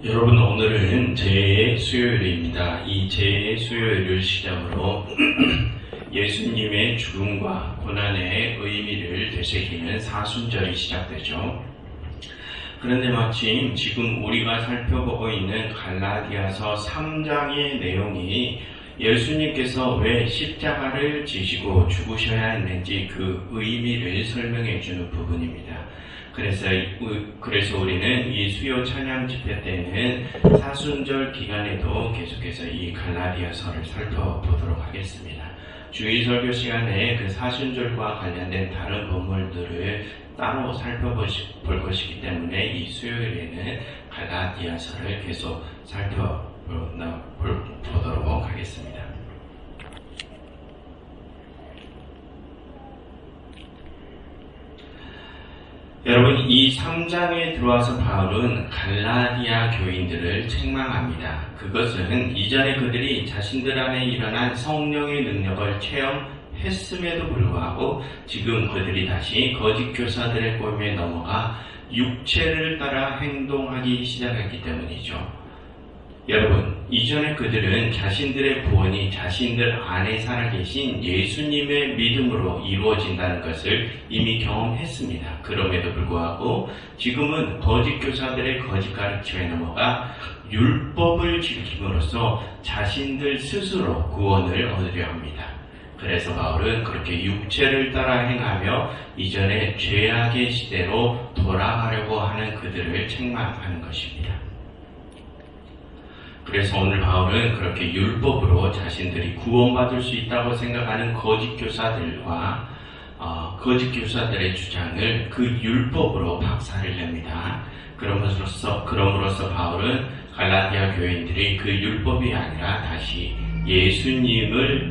여러분, 오늘은 제 수요일입니다. 이 제 수요일을 시작으로 예수님의 죽음과 고난의 의미를 되새기는 사순절이 시작되죠. 그런데 마침 지금 우리가 살펴보고 있는 갈라디아서 3장의 내용이 예수님께서 왜 십자가를 지시고 죽으셔야 했는지 그 의미를 설명해 주는 부분입니다. 그래서 우리는 이 수요 찬양 집회 때는 사순절 기간에도 계속해서 이 갈라디아서를 살펴보도록 하겠습니다. 주일 설교 시간에 그 사순절과 관련된 다른 본문들을 따로 살펴볼 것이기 때문에 이 수요일에는 갈라디아서를 계속 살펴보도록 하겠습니다. 여러분, 이 3장에 들어와서 바울은 갈라디아 교인들을 책망합니다. 그것은 이전에 그들이 자신들 안에 일어난 성령의 능력을 체험했음에도 불구하고 지금 그들이 다시 거짓 교사들의 꼬임에 넘어가 육체를 따라 행동하기 시작했기 때문이죠. 여러분, 이전에 그들은 자신들의 구원이 자신들 안에 살아계신 예수님의 믿음으로 이루어진다는 것을 이미 경험했습니다. 그럼에도 불구하고 지금은 거짓 교사들의 거짓 가르침에 넘어가 율법을 지킴으로써 자신들 스스로 구원을 얻으려 합니다. 그래서 바울은 그렇게 육체를 따라 행하며 이전의 죄악의 시대로 돌아가려고 하는 그들을 책망하는 것입니다. 그래서 오늘 바울은 그렇게 율법으로 자신들이 구원받을 수 있다고 생각하는 거짓 교사들과 거짓 교사들의 주장을 그 율법으로 박살을 냅니다. 그럼으로써 바울은 갈라디아 교인들이 그 율법이 아니라 다시 예수님의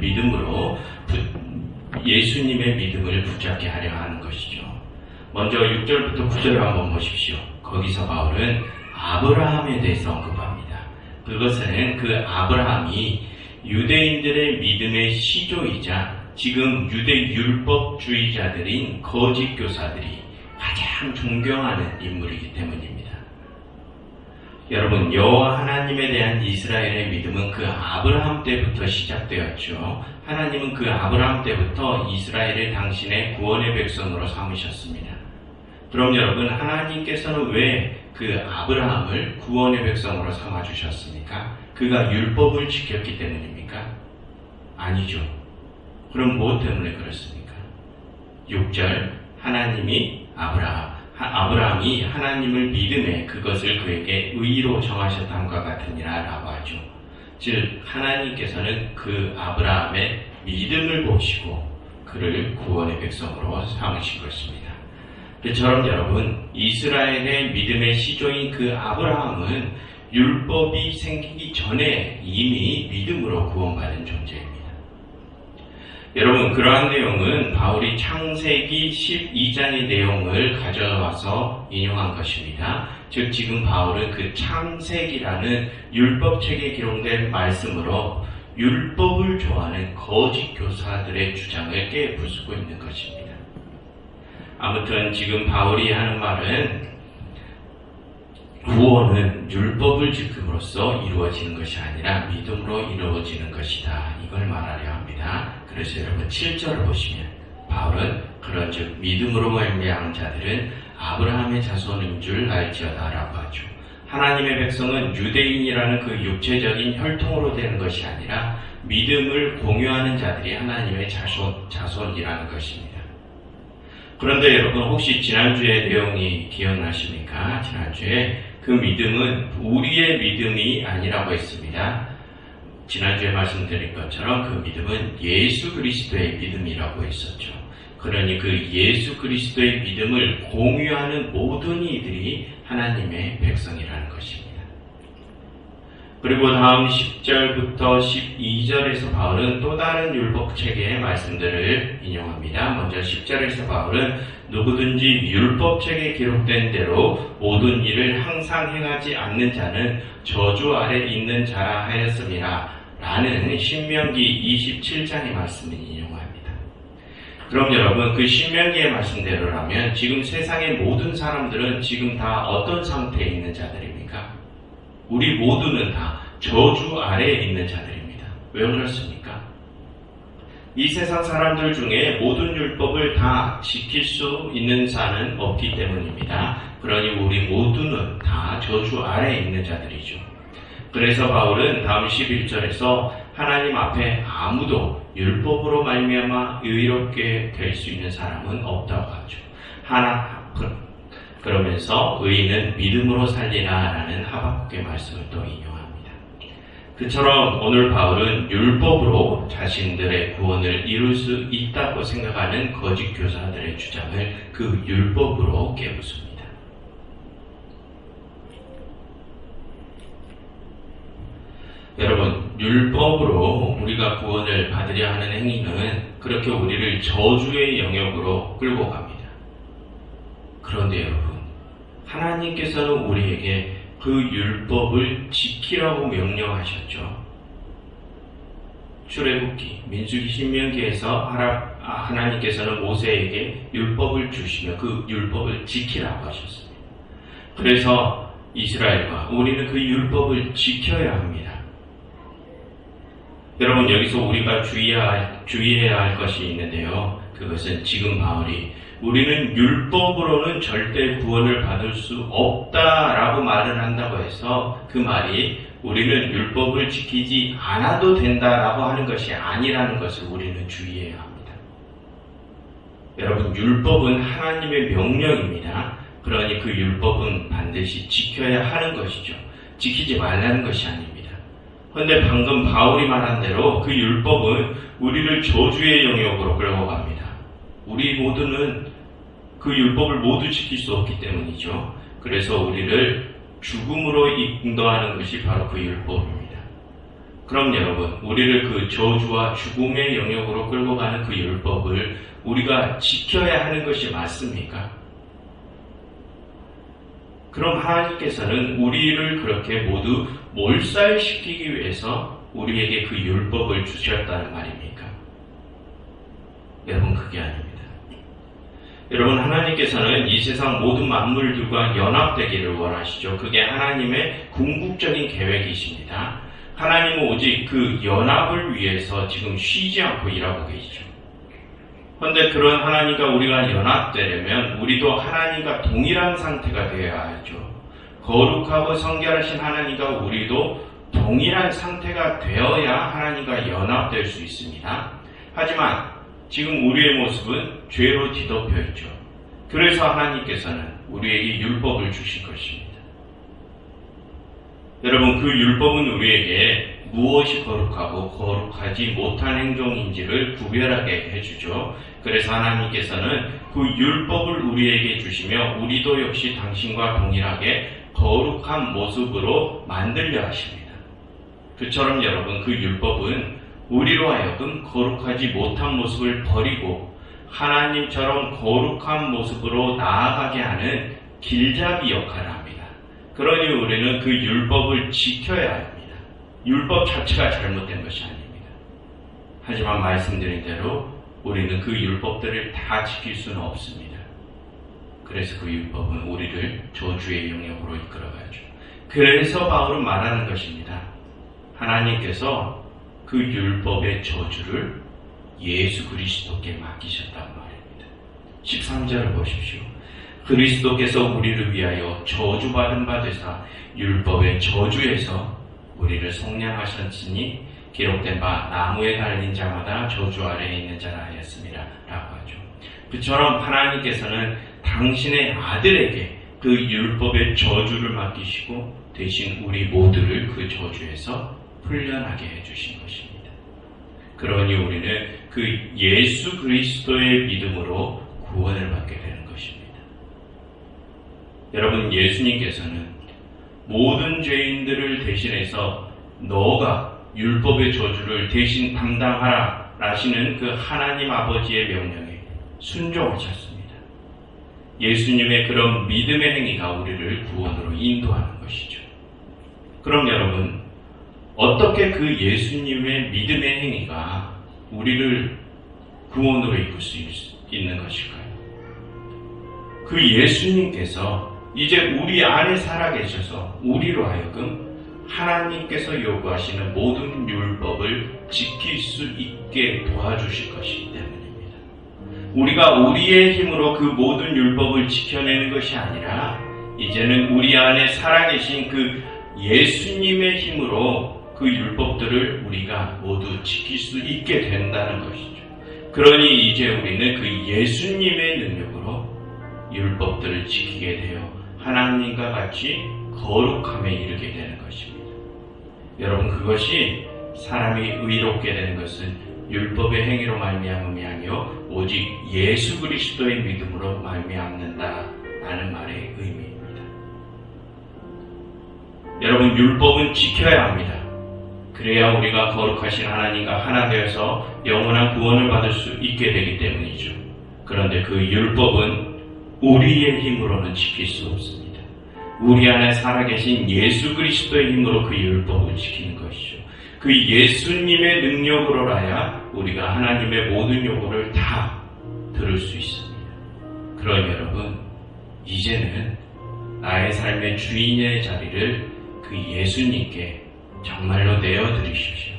믿음을 붙잡게 하려 하는 것이죠. 먼저 6절부터 9절을 한번 보십시오. 거기서 바울은 아브라함에 대해서 언급합니다. 그것은 그 아브라함이 유대인들의 믿음의 시조이자 지금 유대 율법주의자들인 거짓 교사들이 가장 존경하는 인물이기 때문입니다. 여러분, 여호와 하나님에 대한 이스라엘의 믿음은 그 아브라함 때부터 시작되었죠. 하나님은 그 아브라함 때부터 이스라엘을 당신의 구원의 백성으로 삼으셨습니다. 그럼 여러분, 하나님께서는 왜 그 아브라함을 구원의 백성으로 삼아주셨습니까? 그가 율법을 지켰기 때문입니까? 아니죠. 그럼 무엇 때문에 그렇습니까? 6절, 하나님이 아브라함이 하나님을 믿음에 그것을 그에게 의로 정하셨다함과 같으니라 라고 하죠. 즉, 하나님께서는 그 아브라함의 믿음을 보시고 그를 구원의 백성으로 삼으신 것입니다. 그처럼 여러분, 이스라엘의 믿음의 시조인 그 아브라함은 율법이 생기기 전에 이미 믿음으로 구원받은 존재입니다. 여러분, 그러한 내용은 바울이 창세기 12장의 내용을 가져와서 인용한 것입니다. 즉, 지금 바울은 그 창세기라는 율법책에 기록된 말씀으로 율법을 좋아하는 거짓 교사들의 주장을 깨부수고 있는 것입니다. 아무튼 지금 바울이 하는 말은 구원은 율법을 지킴으로써 이루어지는 것이 아니라 믿음으로 이루어지는 것이다. 이걸 말하려 합니다. 그래서 여러분 7절을 보시면 바울은 그런즉 믿음으로 말미암은 자들은 아브라함의 자손인 줄 알지어다 라고 하죠. 하나님의 백성은 유대인이라는 그 육체적인 혈통으로 되는 것이 아니라 믿음을 공유하는 자들이 하나님의 자손이라는 것입니다. 그런데 여러분, 혹시 지난주의 내용이 기억나십니까? 지난주에 그 믿음은 우리의 믿음이 아니라고 했습니다. 지난주에 말씀드린 것처럼 그 믿음은 예수 그리스도의 믿음이라고 했었죠. 그러니 그 예수 그리스도의 믿음을 공유하는 모든 이들이 하나님의 백성이라는 것입니다. 그리고 다음 10절부터 12절에서 바울은 또 다른 율법책의 말씀들을 인용합니다. 먼저 10절에서 바울은 누구든지 율법책에 기록된 대로 모든 일을 항상 행하지 않는 자는 저주 아래 있는 자라 하였음이라 라는 신명기 27장의 말씀을 인용합니다. 그럼 여러분, 그 신명기의 말씀대로라면 지금 세상의 모든 사람들은 지금 다 어떤 상태에 있는 자들입니까? 우리 모두는 다 저주 아래에 있는 자들입니다. 왜 그렇습니까? 이 세상 사람들 중에 모든 율법을 다 지킬 수 있는 자는 없기 때문입니다. 그러니 우리 모두는 다 저주 아래에 있는 자들이죠. 그래서 바울은 다음 11절에서 하나님 앞에 아무도 율법으로 말미암아 의롭게 될 수 있는 사람은 없다고 하죠. 그러면서 의인은 믿음으로 살리라 라는 하박국의 말씀을 또 인용합니다. 그처럼 오늘 바울은 율법으로 자신들의 구원을 이룰 수 있다고 생각하는 거짓 교사들의 주장을 그 율법으로 깨부숩니다. 여러분, 율법으로 우리가 구원을 받으려 하는 행위는 그렇게 우리를 저주의 영역으로 끌고 갑니다. 그런데 여러분, 하나님께서는 우리에게 그 율법을 지키라고 명령하셨죠. 출애굽기, 민수기, 신명기에서 하나님께서는 모세에게 율법을 주시며 그 율법을 지키라고 하셨습니다. 그래서 이스라엘과 우리는 그 율법을 지켜야 합니다. 여러분, 여기서 우리가 주의해야 할 것이 있는데요. 그것은 지금 바울이 우리는 율법으로는 절대 구원을 받을 수 없다라고 말을 한다고 해서 그 말이 우리는 율법을 지키지 않아도 된다라고 하는 것이 아니라는 것을 우리는 주의해야 합니다. 여러분, 율법은 하나님의 명령입니다. 그러니 그 율법은 반드시 지켜야 하는 것이죠. 지키지 말라는 것이 아닙니다. 그런데 방금 바울이 말한 대로 그 율법은 우리를 저주의 영역으로 끌고 갑니다. 우리 모두는 그 율법을 모두 지킬 수 없기 때문이죠. 그래서 우리를 죽음으로 인도하는 것이 바로 그 율법입니다. 그럼 여러분, 우리를 그 저주와 죽음의 영역으로 끌고 가는 그 율법을 우리가 지켜야 하는 것이 맞습니까? 그럼 하나님께서는 우리를 그렇게 모두 몰살시키기 위해서 우리에게 그 율법을 주셨다는 말입니까? 여러분, 그게 아닙니다. 여러분, 하나님께서는 이 세상 모든 만물들과 연합되기를 원하시죠. 그게 하나님의 궁극적인 계획이십니다. 하나님은 오직 그 연합을 위해서 지금 쉬지 않고 일하고 계시죠. 그런데 그런 하나님과 우리가 연합되려면 우리도 하나님과 동일한 상태가 되어야 하죠. 거룩하고 성결하신 하나님과 우리도 동일한 상태가 되어야 하나님과 연합될 수 있습니다. 하지만 지금 우리의 모습은 죄로 뒤덮여 있죠. 그래서 하나님께서는 우리에게 율법을 주신 것입니다. 여러분, 그 율법은 우리에게 무엇이 거룩하고 거룩하지 못한 행동인지를 구별하게 해주죠. 그래서 하나님께서는 그 율법을 우리에게 주시며 우리도 역시 당신과 동일하게 거룩한 모습으로 만들려 하십니다. 그처럼 여러분, 그 율법은 우리로 하여금 거룩하지 못한 모습을 버리고 하나님처럼 거룩한 모습으로 나아가게 하는 길잡이 역할을 합니다. 그러니 우리는 그 율법을 지켜야 합니다. 율법 자체가 잘못된 것이 아닙니다. 하지만 말씀드린 대로 우리는 그 율법들을 다 지킬 수는 없습니다. 그래서 그 율법은 우리를 저주의 영역으로 이끌어가죠. 그래서 바울은 말하는 것입니다. 하나님께서 그 율법의 저주를 예수 그리스도께 맡기셨단 말입니다. 13절을 보십시오. 그리스도께서 우리를 위하여 저주받은 바 되사 율법의 저주에서 우리를 속량하셨으니 기록된 바 나무에 달린 자마다 저주 아래에 있는 자라 하였습니다. 라고 하죠. 그처럼 하나님께서는 당신의 아들에게 그 율법의 저주를 맡기시고 대신 우리 모두를 그 저주에서 풀려나게 해주신 것입니다. 그러니 우리는 그 예수 그리스도의 믿음으로 구원을 받게 되는 것입니다. 여러분, 예수님께서는 모든 죄인들을 대신해서 너가 율법의 저주를 대신 담당하라 라시는 그 하나님 아버지의 명령에 순종하셨습니다. 예수님의 그런 믿음의 행위가 우리를 구원으로 인도하는 것이죠. 그럼 여러분, 어떻게 그 예수님의 믿음의 행위가 우리를 구원으로 이끌 수 있는 것일까요? 그 예수님께서 이제 우리 안에 살아계셔서 우리로 하여금 하나님께서 요구하시는 모든 율법을 지킬 수 있게 도와주실 것이기 때문입니다. 우리가 우리의 힘으로 그 모든 율법을 지켜내는 것이 아니라 이제는 우리 안에 살아계신 그 예수님의 힘으로 그 율법들을 우리가 모두 지킬 수 있게 된다는 것이죠. 그러니 이제 우리는 그 예수님의 능력으로 율법들을 지키게 되어 하나님과 같이 거룩함에 이르게 되는 것입니다. 여러분, 그것이 사람이 의롭게 되는 것은 율법의 행위로 말미암음이 아니요 오직 예수 그리스도의 믿음으로 말미암는다라는 말의 의미입니다. 여러분, 율법은 지켜야 합니다. 그래야 우리가 거룩하신 하나님과 하나 되어서 영원한 구원을 받을 수 있게 되기 때문이죠. 그런데 그 율법은 우리의 힘으로는 지킬 수 없습니다. 우리 안에 살아계신 예수 그리스도의 힘으로 그 율법을 지키는 것이죠. 그 예수님의 능력으로라야 우리가 하나님의 모든 요구를 다 들을 수 있습니다. 그러니 여러분, 이제는 나의 삶의 주인의 자리를 그 예수님께 정말로 내어드리십시오.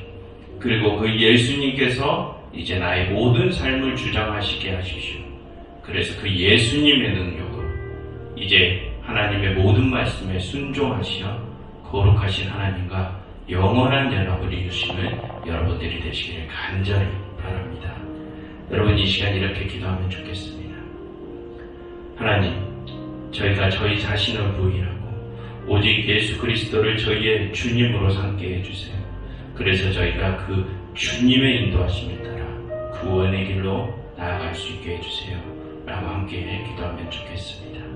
그리고 그 예수님께서 이제 나의 모든 삶을 주장하시게 하십시오. 그래서 그 예수님의 능력으로 이제 하나님의 모든 말씀에 순종하시어 거룩하신 하나님과 영원한 연합을 이루시는 여러분들이 되시기를 간절히 바랍니다. 여러분, 이 시간 이렇게 기도하면 좋겠습니다. 하나님, 저희가 저희 자신을 부인하고 오직 예수 그리스도를 저희의 주님으로 삼게 해주세요. 그래서 저희가 그 주님의 인도하심에 따라 구원의 길로 나아갈 수 있게 해주세요. 라고 함께 기도하면 좋겠습니다.